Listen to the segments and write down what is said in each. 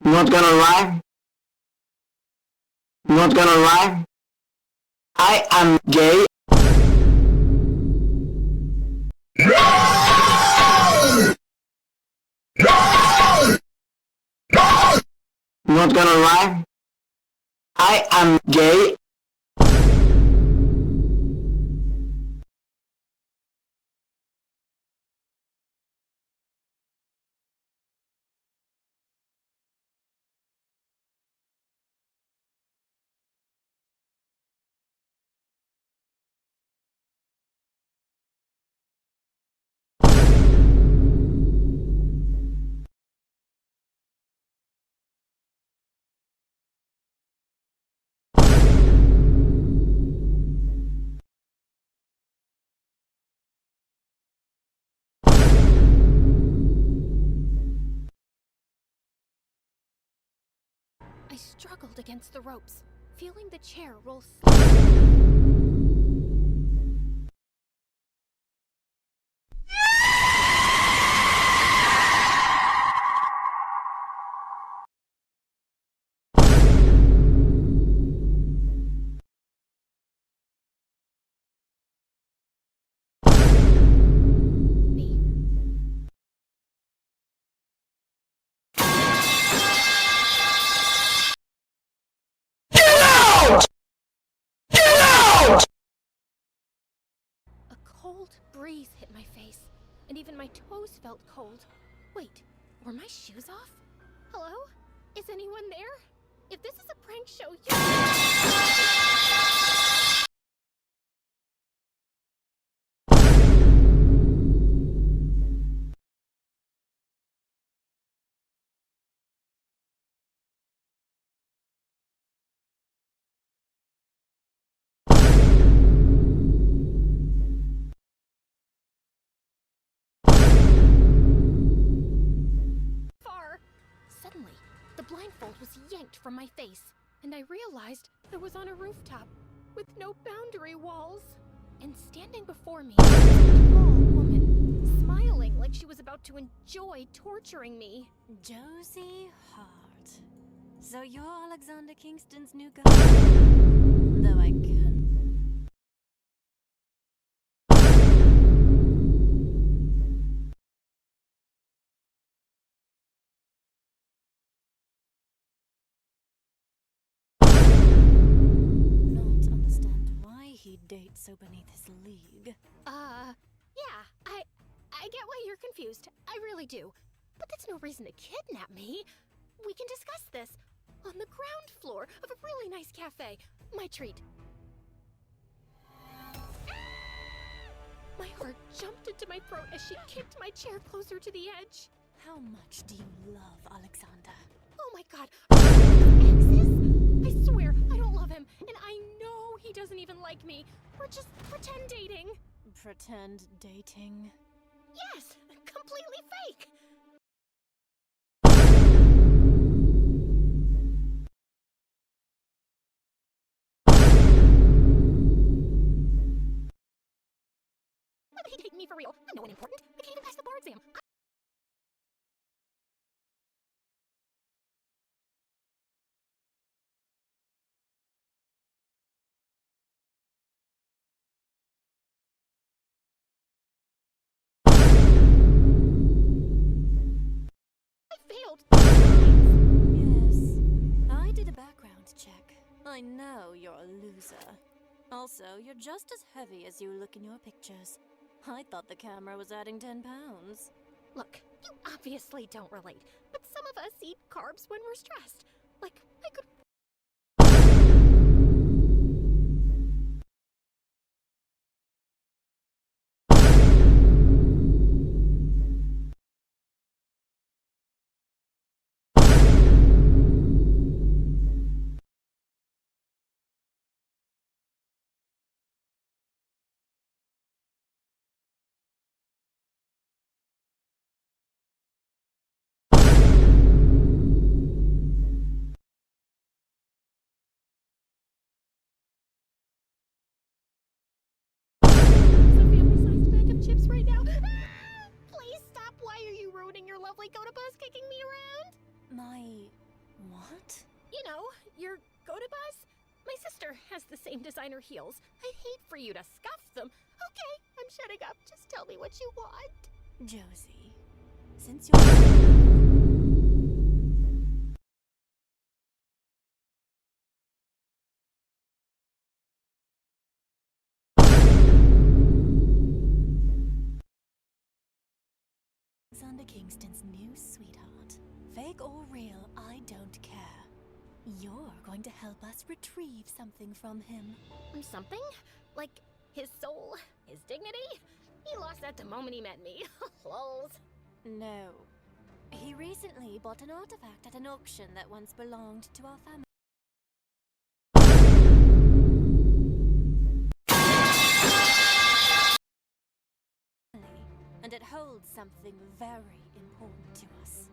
Not gonna lie. Not gonna lie. I am gay. Not gonna lie. I am gay. I struggled against the ropes, feeling the chair roll slowly. A cold breeze hit my face, and even my toes felt cold. Wait, were my shoes off? Hello? Is anyone there? If this is a prank show, far. Suddenly, the blindfold was yanked from my face, and I realized I was on a rooftop with no boundary walls. And standing before me was a tall woman, smiling like she was about to enjoy torturing me. Josie Hart. So you're Alexander Kingston's new girl? Though I can... not understand why he dates so beneath his league. Yeah, I get why you're confused. I really do. But that's no reason to kidnap me. We can discuss this on the ground floor of a really nice cafe. My treat. My heart jumped into my throat as she kicked my chair closer to the edge. How much do you love Alexander? Oh my god, are you exes? I swear, I don't love him, and I know he doesn't even like me. We're just pretend dating. Pretend dating? Yes, completely fake. Why would he date me for real? I'm no one important. I can't even pass the bar exam. I failed 2 times. Yes. I did a background check. I know you're a loser. Also, you're just as heavy as you look in your pictures. I thought the camera was adding 10 pounds. Look, you obviously don't relate, but some of us eat carbs when we're stressed. Like, I could... chips right now. Please stop. Why are you ruining your lovely coat of buzz kicking me around? My What? You know, your go-to-bus? My sister has the same designer heels. I'd hate for you to scuff them. Okay, I'm shutting up. Just tell me what you want. Josie, since you're... Alexander Kingston's new sweetheart. Fake or real, I don't care. You're going to help us retrieve something from him. Something? Like his soul? His dignity? He lost that the moment he met me. Lols. No. He recently bought an artifact at an auction that once belonged to our family. And it holds something very important to us.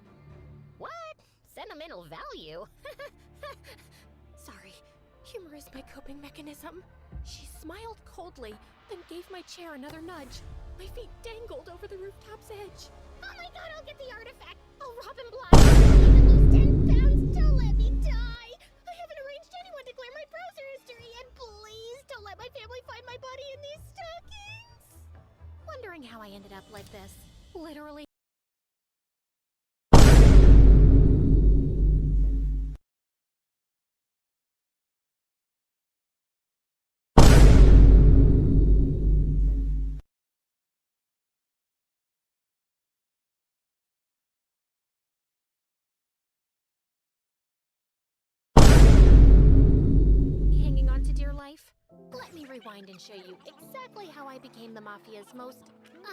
What? Sentimental value? Sorry, humor is my coping mechanism. She smiled coldly, then gave my chair another nudge. My feet dangled over the rooftop's edge. Oh my god, I'll get the artifact! I'll rob him blind! I'll even lose 10 pounds! Don't let me die! I haven't arranged anyone to clear my browser history, and please don't let my family find my body in these stockings! Wondering how I ended up like this. Literally. Hanging on to dear life? Let me rewind and show you exactly how I became the Mafia's most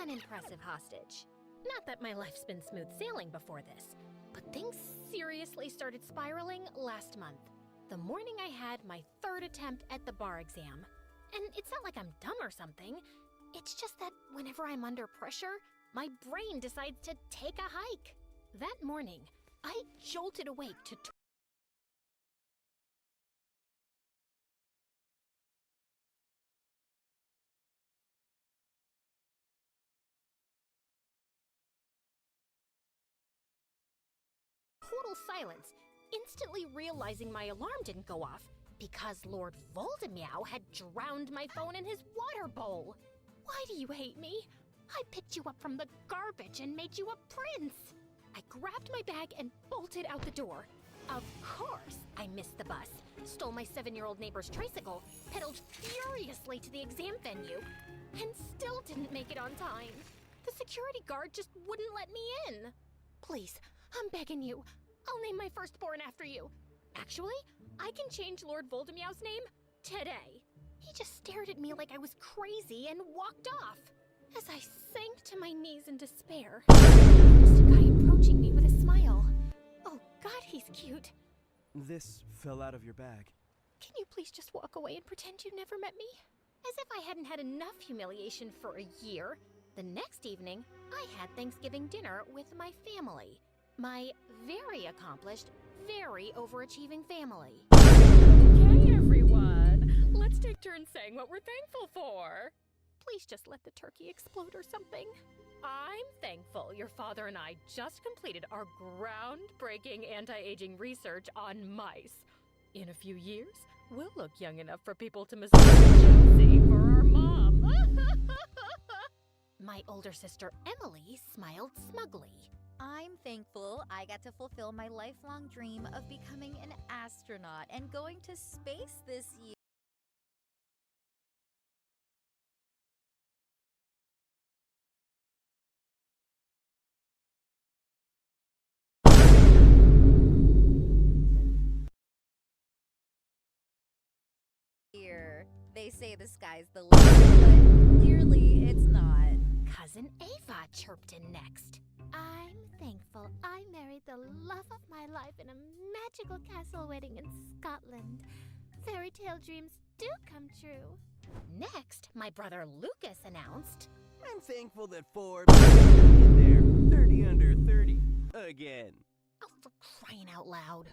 unimpressive hostage. Not that my life's been smooth sailing before this, but things seriously started spiraling last month. The morning I had my 3rd attempt at the bar exam. And it's not like I'm dumb or something. It's just that whenever I'm under pressure, my brain decides to take a hike. That morning, I jolted awake to total silence, instantly realizing my alarm didn't go off because Lord Voldemort had drowned my phone in his water bowl. Why do you hate me? I picked you up from the garbage and made you a prince. I grabbed my bag and bolted out the door. Of course, I missed the bus, stole my 7-year-old neighbor's tricycle, pedaled furiously to the exam venue, and still didn't make it on time. The security guard just wouldn't let me in. Please, I'm begging you. I'll name my firstborn after you. Actually, I can change Lord Voldemort's name today. He just stared at me like I was crazy and walked off. As I sank to my knees in despair, I noticed a guy approaching me with a smile. Oh God, he's cute. This fell out of your bag. Can you please just walk away and pretend you never met me? As if I hadn't had enough humiliation for a year, the next evening, I had Thanksgiving dinner with my family. My very accomplished, very overachieving family. Okay, everyone. Let's take turns saying what we're thankful for. Please just let the turkey explode or something. I'm thankful your father and I just completed our groundbreaking anti-aging research on mice. In a few years, we'll look young enough for people to mistake Josie for our mom. My older sister Emily smiled smugly. I'm thankful I got to fulfill my lifelong dream of becoming an astronaut and going to space this year. They say the sky's the limit, but clearly it's not. Cousin Ava chirped in next. I'm thankful I married the love of my life in a magical castle wedding in Scotland. Fairy tale dreams do come true. Next, my brother Lucas announced, I'm thankful that Forbes is in there, 30 under 30, again. oh, for crying out loud.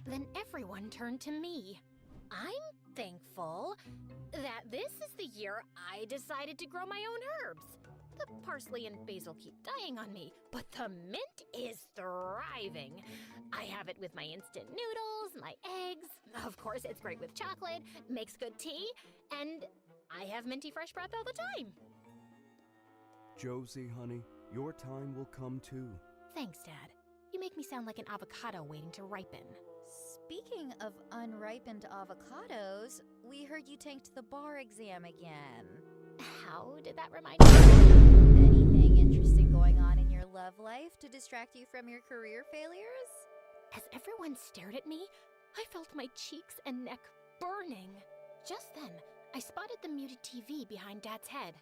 Then everyone turned to me. I'm thankful that this is the year I decided to grow my own herbs. The parsley and basil keep dying on me, but the mint is thriving. I have it with my instant noodles, my eggs. Of course, it's great with chocolate, makes good tea, and I have minty fresh breath all the time. Josie, honey, your time will come too. Thanks, Dad. You make me sound like an avocado waiting to ripen. Speaking of unripened avocados, we heard you tanked the bar exam again. How did that remind you? Anything interesting going on in your love life to distract you from your career failures? As everyone stared at me, I felt my cheeks and neck burning. Just then, I spotted the muted TV behind Dad's head.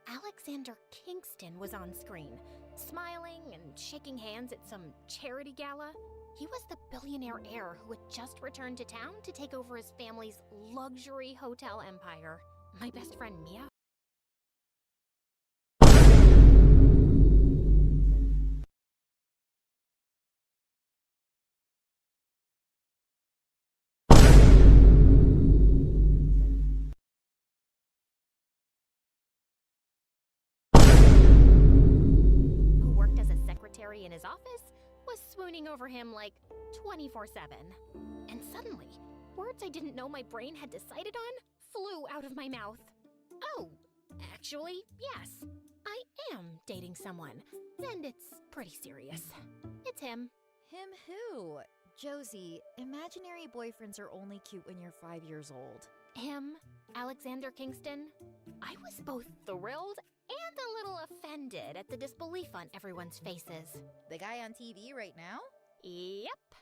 Alexander Kingston was on screen, smiling and shaking hands at some charity gala. He was the billionaire heir who had just returned to town to take over his family's luxury hotel empire. My best friend Mia in his office was swooning over him like 24/7. And suddenly, words I didn't know my brain had decided on flew out of my mouth. Oh, actually, yes. I am dating someone, and it's pretty serious. It's him. Him who? Josie, imaginary boyfriends are only cute when you're 5 years old. Him, Alexander Kingston. I was both thrilled and a little offended at the disbelief on everyone's faces. The guy on TV right now? Yep,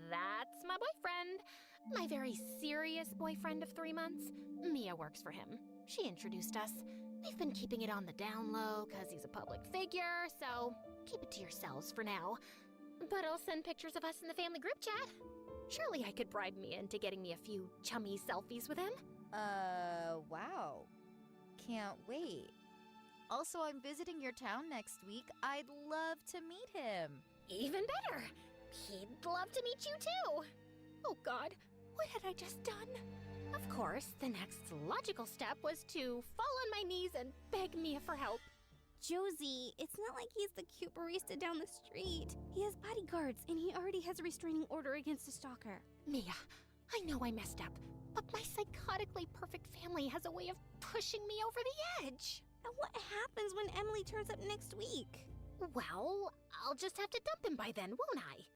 that's my boyfriend. My very serious boyfriend of 3 months. Mia works for him. She introduced us. We've been keeping it on the down low because he's a public figure, so keep it to yourselves for now. But I'll send pictures of us in the family group chat. Surely I could bribe Mia into getting me a few chummy selfies with him. Wow. Can't wait. Also, I'm visiting your town next week. I'd love to meet him. Even better. He'd love to meet you too. Oh God, what had I just done? Of course, the next logical step was to fall on my knees and beg Mia for help. Josie, it's not like he's the cute barista down the street. He has bodyguards, and he already has a restraining order against a stalker. Mia, I know I messed up, but my psychotically perfect family has a way of pushing me over the edge. And what happens when Emily turns up next week? Well, I'll just have to dump him by then, won't I?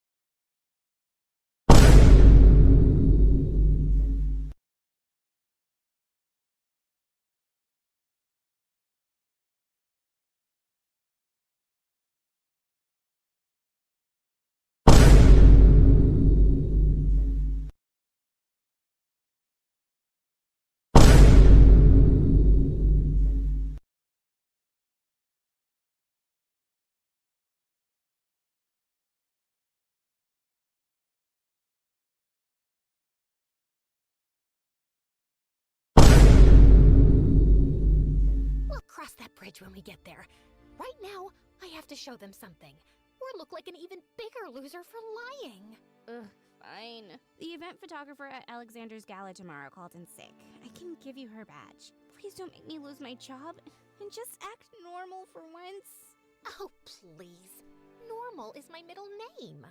Cross that bridge when we get there. Right now, I have to show them something, or look like an even bigger loser for lying. Ugh, fine. The event photographer at Alexander's gala tomorrow called in sick. I can give you her badge. Please don't make me lose my job, and just act normal for once. Oh, please. Normal is my middle name.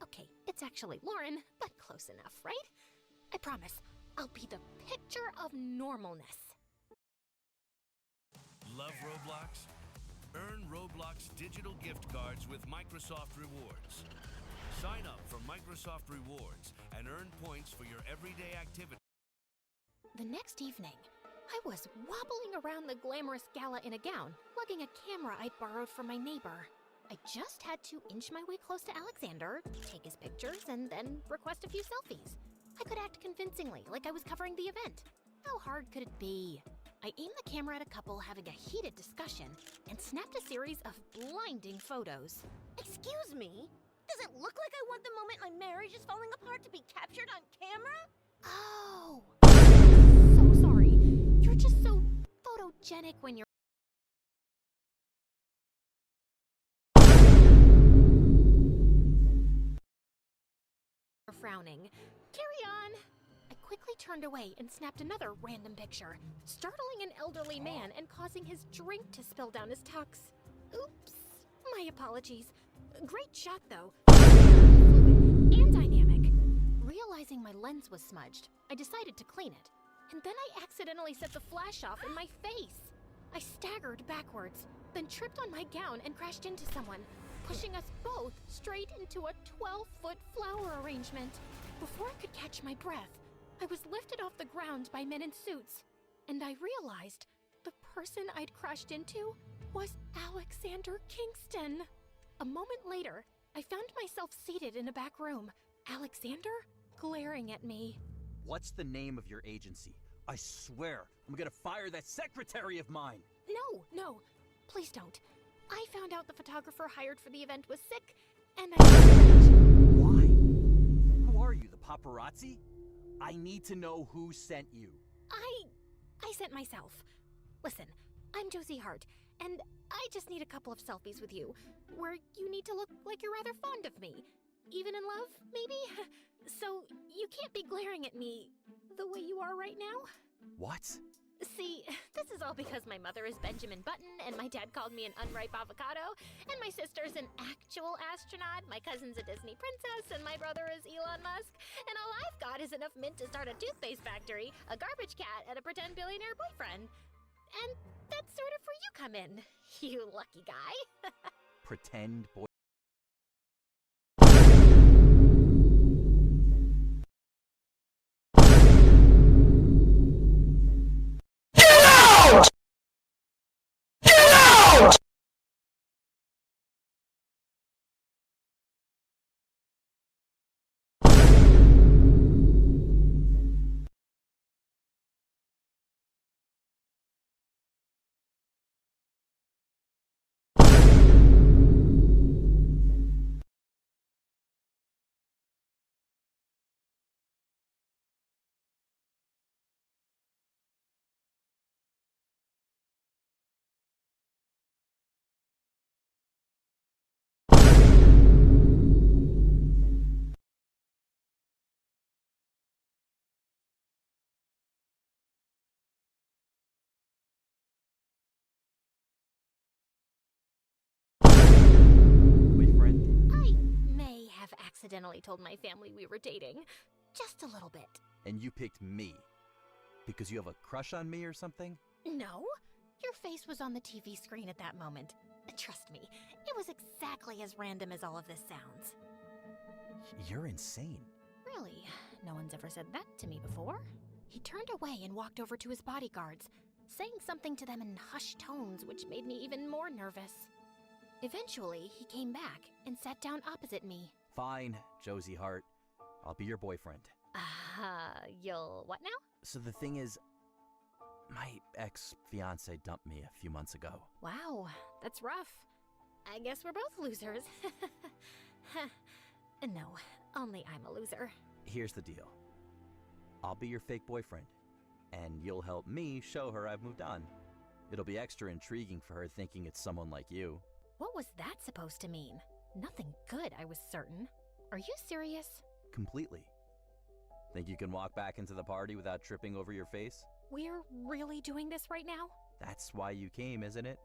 Okay, it's actually Lauren, but close enough, right? I promise, I'll be the picture of normalness. Love Roblox? Earn Roblox digital gift cards with Microsoft Rewards. Sign up for Microsoft Rewards and earn points for your everyday activities. The next evening, I was wobbling around the glamorous gala in a gown, lugging a camera I'd borrowed from my neighbor. I just had to inch my way close to Alexander, take his pictures, and then request a few selfies. I could act convincingly, like I was covering the event. How hard could it be? I aimed the camera at a couple having a heated discussion and snapped a series of blinding photos. Excuse me? Does it look like I want the moment my marriage is falling apart to be captured on camera? Oh, so sorry. You're just so photogenic when you're frowning. Carry on. I quickly turned away and snapped another random picture, startling an elderly man and causing his drink to spill down his tux. Oops. My apologies. Great shot, though. Fluid and dynamic. Realizing my lens was smudged, I decided to clean it. And then I accidentally set the flash off in my face. I staggered backwards, then tripped on my gown and crashed into someone, pushing us both straight into a 12-foot flower arrangement. Before I could catch my breath, I was lifted off the ground by men in suits, and I realized the person I'd crashed into was Alexander Kingston. A moment later, I found myself seated in a back room, Alexander glaring at me. What's the name of your agency? I swear, I'm gonna fire that secretary of mine! No, please don't. I found out the photographer hired for the event was sick, and I... Why? Who are you, the paparazzi? I need to know who sent you. I sent myself. Listen, I'm Josie Hart, and I just need a couple of selfies with you, where you need to look like you're rather fond of me. Even in love, maybe? So you can't be glaring at me the way you are right now. What? See, this is all because my mother is Benjamin Button, and my dad called me an unripe avocado, and my sister's an actual astronaut, my cousin's a Disney princess, and my brother is Elon Musk, and all I've got is enough mint to start a toothpaste factory, a garbage cat, and a pretend billionaire boyfriend. And that's sort of where you come in, you lucky guy. Pretend boy. Boyfriend? I may have accidentally told my family we were dating. Just a little bit. And you picked me? Because you have a crush on me or something? No, your face was on the TV screen at that moment. Trust me, it was exactly as random as all of this sounds. You're insane. Really? No one's ever said that to me before. He turned away and walked over to his bodyguards, saying something to them in hushed tones which made me even more nervous. Eventually, he came back and sat down opposite me. Fine, Josie Hart. I'll be your boyfriend. You'll what now? So the thing is, my ex-fiance dumped me a few months ago. Wow, that's rough. I guess we're both losers. No, only I'm a loser. Here's the deal. I'll be your fake boyfriend, and you'll help me show her I've moved on. It'll be extra intriguing for her thinking it's someone like you. What was that supposed to mean? Nothing good, I was certain. Are you serious? Completely. Think you can walk back into the party without tripping over your face? We're really doing this right now? That's why you came, isn't it?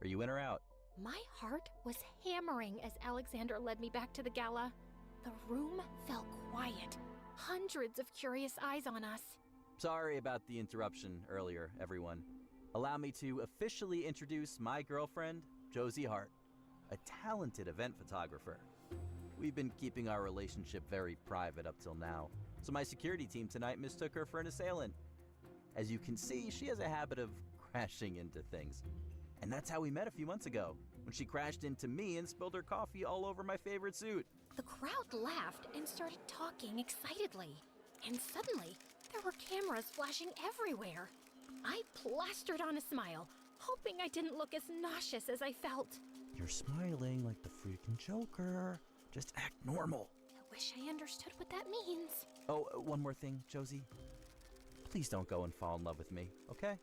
Are you in or out? My heart was hammering as Alexander led me back to the gala. The room felt quiet. Hundreds of curious eyes on us. Sorry about the interruption earlier, everyone. Allow me to officially introduce my girlfriend, Josie Hart, a talented event photographer. We've been keeping our relationship very private up till now, so my security team tonight mistook her for an assailant. As you can see, she has a habit of crashing into things. And that's how we met a few months ago, when she crashed into me and spilled her coffee all over my favorite suit. The crowd laughed and started talking excitedly. And suddenly, there were cameras flashing everywhere. I plastered on a smile, hoping I didn't look as nauseous as I felt. You're smiling like the freaking Joker. Just act normal. I wish I understood what that means. Oh, one more thing, Josie. Please don't go and fall in love with me, okay?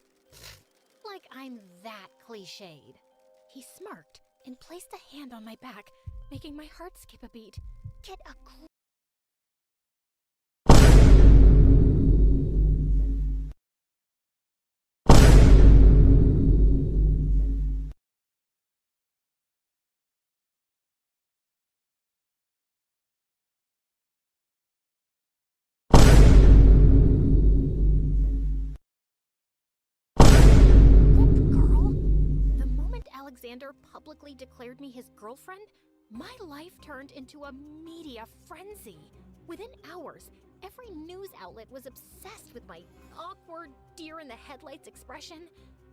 Like I'm that cliched. He smirked and placed a hand on my back, making my heart skip a beat. Get a Alexander publicly declared me his girlfriend, my life turned into a media frenzy. Within hours, every news outlet was obsessed with my awkward deer-in-the-headlights expression,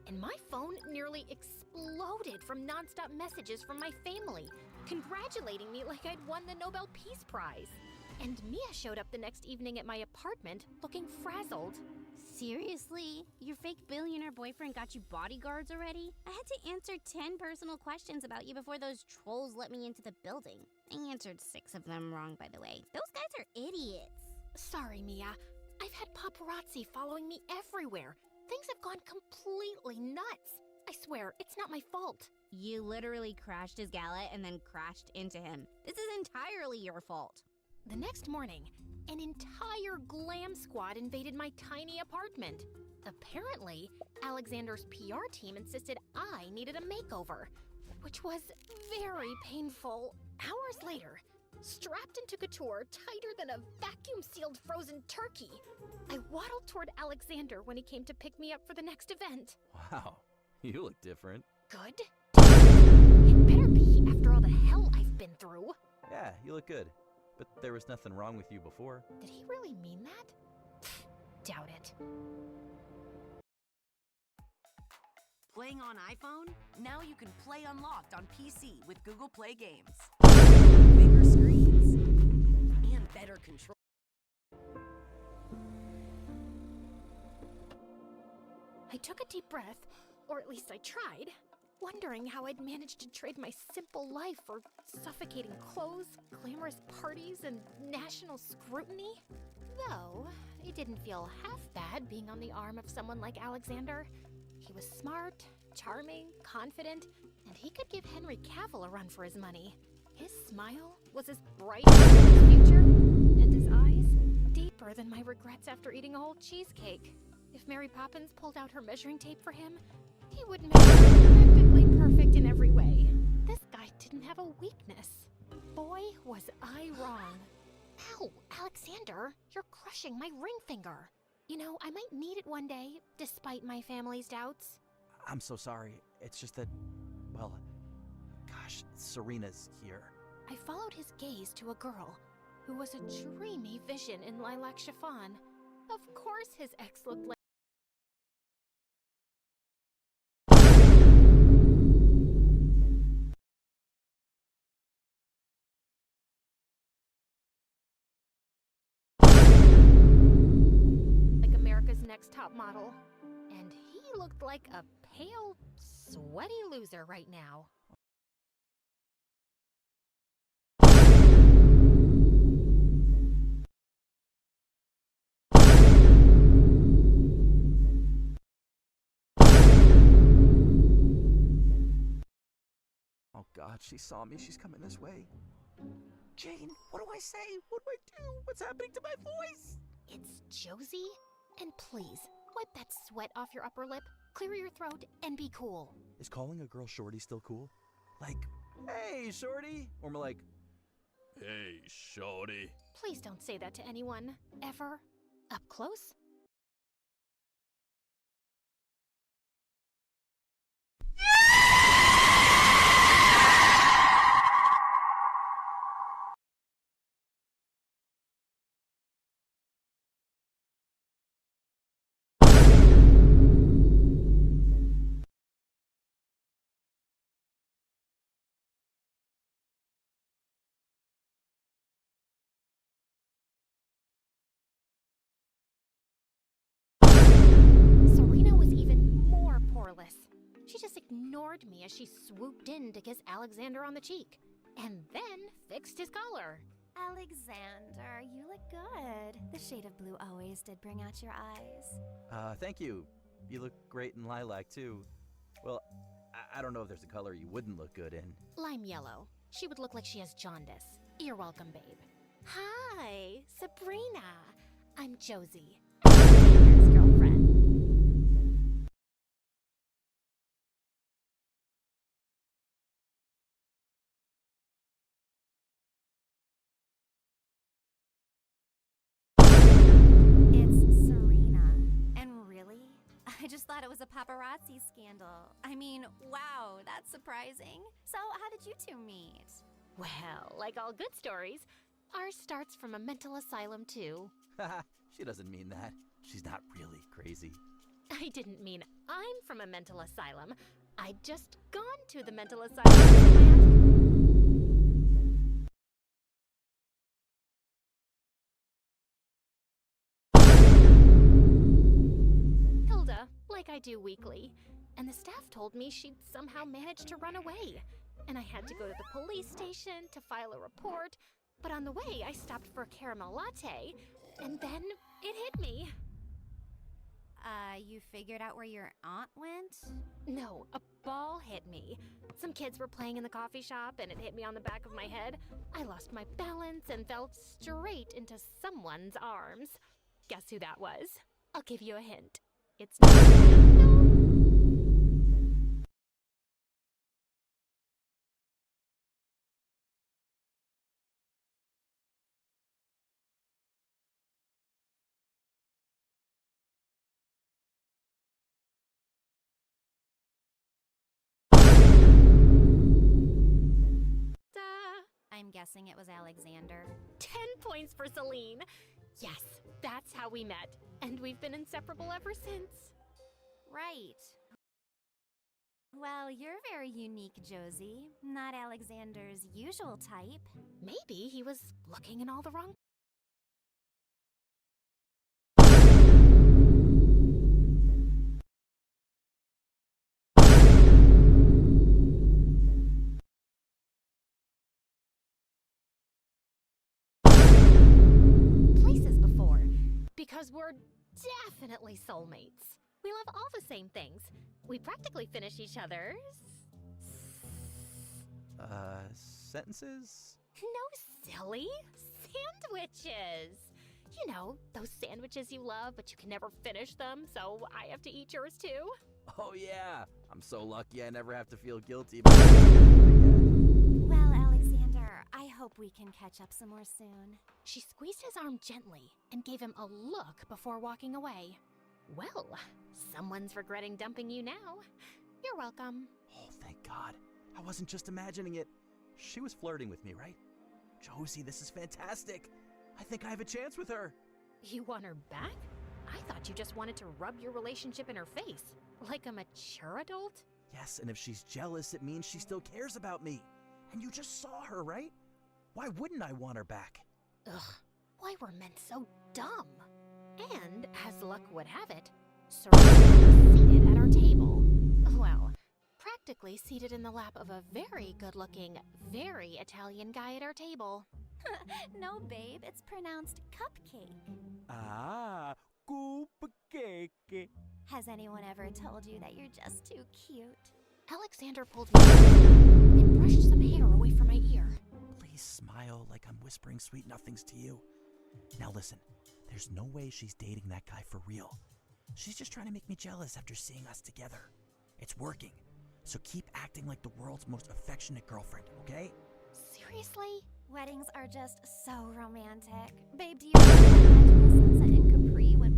and my phone nearly exploded from nonstop messages from my family, congratulating me like I'd won the Nobel Peace Prize. And Mia showed up the next evening at my apartment, looking frazzled. Seriously? Your fake billionaire boyfriend got you bodyguards already? I had to answer 10 personal questions about you before those trolls let me into the building. I answered 6 of them wrong, by the way. Those guys are idiots. Sorry, Mia. I've had paparazzi following me everywhere. Things have gone completely nuts. I swear, it's not my fault. You literally crashed his gala and then crashed into him. This is entirely your fault. The next morning, an entire glam squad invaded my tiny apartment. Apparently, Alexander's PR team insisted I needed a makeover, which was very painful. Hours later, strapped into couture tighter than a vacuum-sealed frozen turkey, I waddled toward Alexander when he came to pick me up for the next event. Wow, you look different. Good? It better be after all the hell I've been through. Yeah, you look good. But there was nothing wrong with you before. Did he really mean that? Doubt it. Playing on iPhone? Now you can play unlocked on PC with Google Play Games. Bigger screens and better control. I took a deep breath, or at least I tried, wondering how I'd managed to trade my simple life for suffocating clothes, glamorous parties, and national scrutiny. Though, it didn't feel half bad being on the arm of someone like Alexander. He was smart, charming, confident, and he could give Henry Cavill a run for his money. His smile was as bright as his future, and his eyes deeper than my regrets after eating a whole cheesecake. If Mary Poppins pulled out her measuring tape for him, he would make her practically perfect in every way. This guy didn't have a weakness. Boy, was I wrong. Ow, Alexander, you're crushing my ring finger. You know, I might need it one day, despite my family's doubts. I'm so sorry. It's just that, well, gosh, Serena's here. I followed his gaze to a girl who was a dreamy vision in lilac chiffon. Of course his ex looked like America's Next Top Model. And he looked like a pale, sweaty loser right now. Oh God, she saw me. She's coming this way. Jane, what do I say? What do I do? What's happening to my voice? It's Josie? And please, wipe that sweat off your upper lip, clear your throat, and be cool. Is calling a girl Shorty still cool? Like, hey, Shorty? Or more like, hey, Shorty. Please don't say that to anyone, ever. Up close? She just ignored me as she swooped in to kiss Alexander on the cheek, and then fixed his collar. Alexander, you look good. The shade of blue always did bring out your eyes. Thank you. You look great in lilac, too. Well, I don't know if there's a color you wouldn't look good in. Lime yellow. She would look like she has jaundice. You're welcome, babe. Hi, Sabrina. I'm Josie, Alexander's girlfriend. It's Serena. And really? I just thought it was was a paparazzi scandal. I mean, wow, that's surprising. So, how did you two meet? Well, like all good stories, ours starts from a mental asylum too. Haha, she doesn't mean that. She's not really crazy. I didn't mean I'm from a mental asylum. I'd just gone to the mental asylum. Hilda, like I do weekly. And the staff told me she'd somehow managed to run away. And I had to go to the police station to file a report. But on the way, I stopped for a caramel latte. And then it hit me. You figured out where your aunt went? No, a ball hit me. Some kids were playing in the coffee shop and it hit me on the back of my head. I lost my balance and fell straight into someone's arms. Guess who that was? I'll give you a hint. It's not I'm guessing it was Alexander. 10 points for Celine. Yes, that's how we met. And we've been inseparable ever since. Right. Well, you're very unique, Josie. Not Alexander's usual type. Maybe he was looking in all the wrong places before. Because we're definitely soulmates. We love all the same things. We practically finish each other's... Sentences? No, silly. Sandwiches. You know, those sandwiches you love, but you can never finish them, so I have to eat yours too. Oh yeah, I'm so lucky I never have to feel guilty about again. Well, Alexander, I hope we can catch up some more soon. She squeezed his arm gently and gave him a look before walking away. Well, someone's regretting dumping you now. You're welcome. Oh, thank God. I wasn't just imagining it. She was flirting with me, right? Josie, this is fantastic. I think I have a chance with her. You want her back? I thought you just wanted to rub your relationship in her face, like a mature adult. Yes, and if she's jealous, it means she still cares about me. And you just saw her, right? Why wouldn't I want her back? Ugh, why were men so dumb? And, as luck would have it, Serena was seated at our table. Well, practically seated in the lap of a very good-looking, very Italian guy at our table. No, babe, it's pronounced cupcake. Ah, cupcake. Has anyone ever told you that you're just too cute? Alexander pulled me and brushed some hair away from my ear. Please smile like I'm whispering sweet nothings to you. Now listen, there's no way she's dating that guy for real. She's just trying to make me jealous after seeing us together. It's working. So keep acting like the world's most affectionate girlfriend, okay? Seriously? Weddings are just so romantic. Babe, do you remember that magical sunset in Capri when...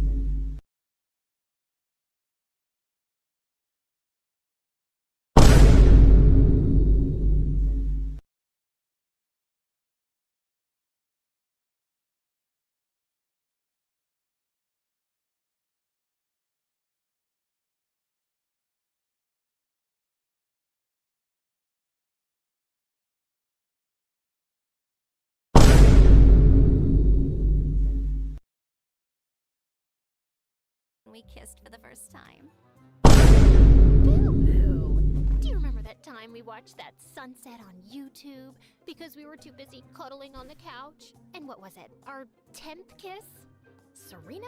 we kissed for the first time? Boo-boo! Do you remember that time we watched that sunset on YouTube because we were too busy cuddling on the couch? And what was it, our 10th kiss? Serena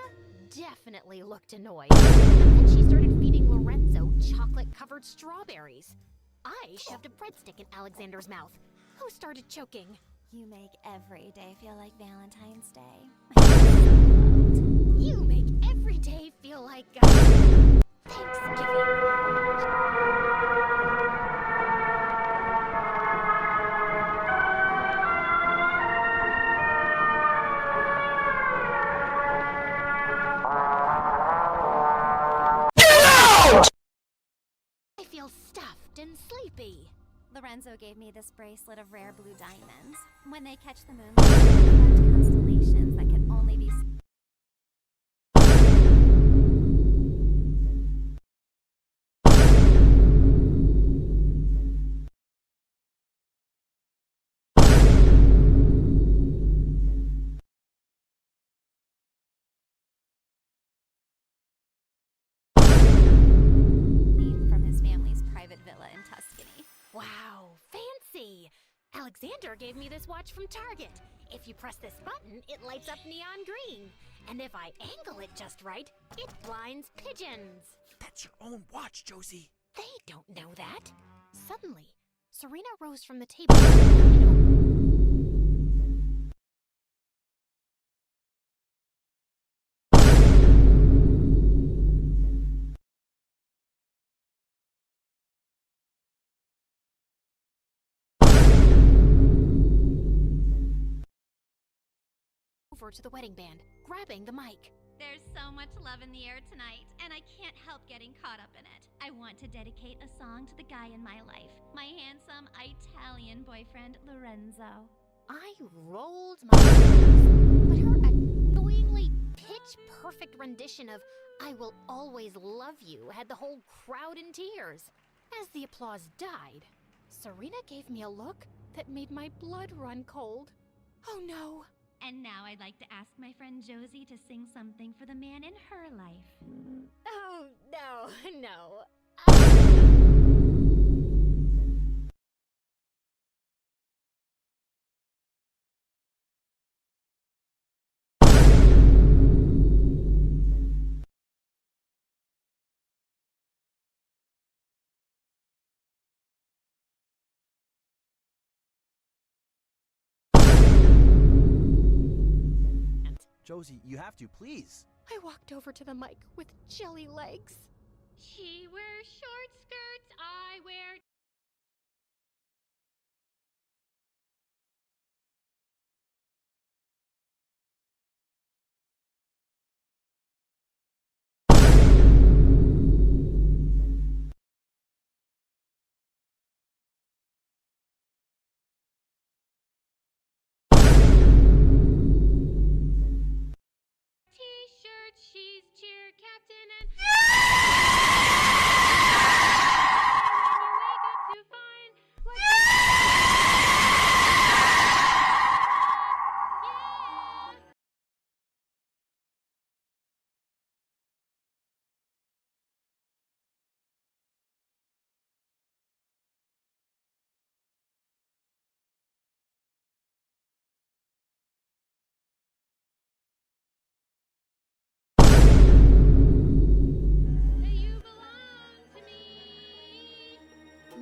definitely looked annoyed. And then she started feeding Lorenzo chocolate-covered strawberries. I shoved a breadstick in Alexander's mouth, who started choking. You make every day feel like Valentine's Day. You make every day feel like Thanksgiving. Get out! Lorenzo gave me this bracelet of rare blue diamonds. When they catch the moonlight, they reflect constellations that can only be seen. From his family's private villa in Tuscany. Wow, fancy! Alexander gave me this watch from Target. If you press this button, it lights up neon green. And if I angle it just right, it blinds pigeons. That's your own watch, Josie. They don't know that. Suddenly, Serena rose from the table and pointed over to the wedding band, grabbing the mic. There's so much love in the air tonight, and I can't help getting caught up in it. I want to dedicate a song to the guy in my life, my handsome Italian boyfriend, Lorenzo. I rolled my eyes, but her annoyingly pitch-perfect rendition of I Will Always Love You had the whole crowd in tears. As the applause died, Serena gave me a look that made my blood run cold. Oh no! And now I'd like to ask my friend Josie to sing something for the man in her life. Oh, no. Josie, you have to, please. I walked over to the mic with jelly legs. She wears short skirts, I wear... T-shirt, she's cheer captain and... Wake up to find what... Yeah! You belong to me.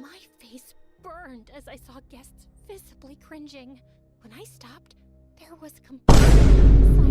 My face burned as I saw guests visibly cringing. When I stopped, there was complete silence.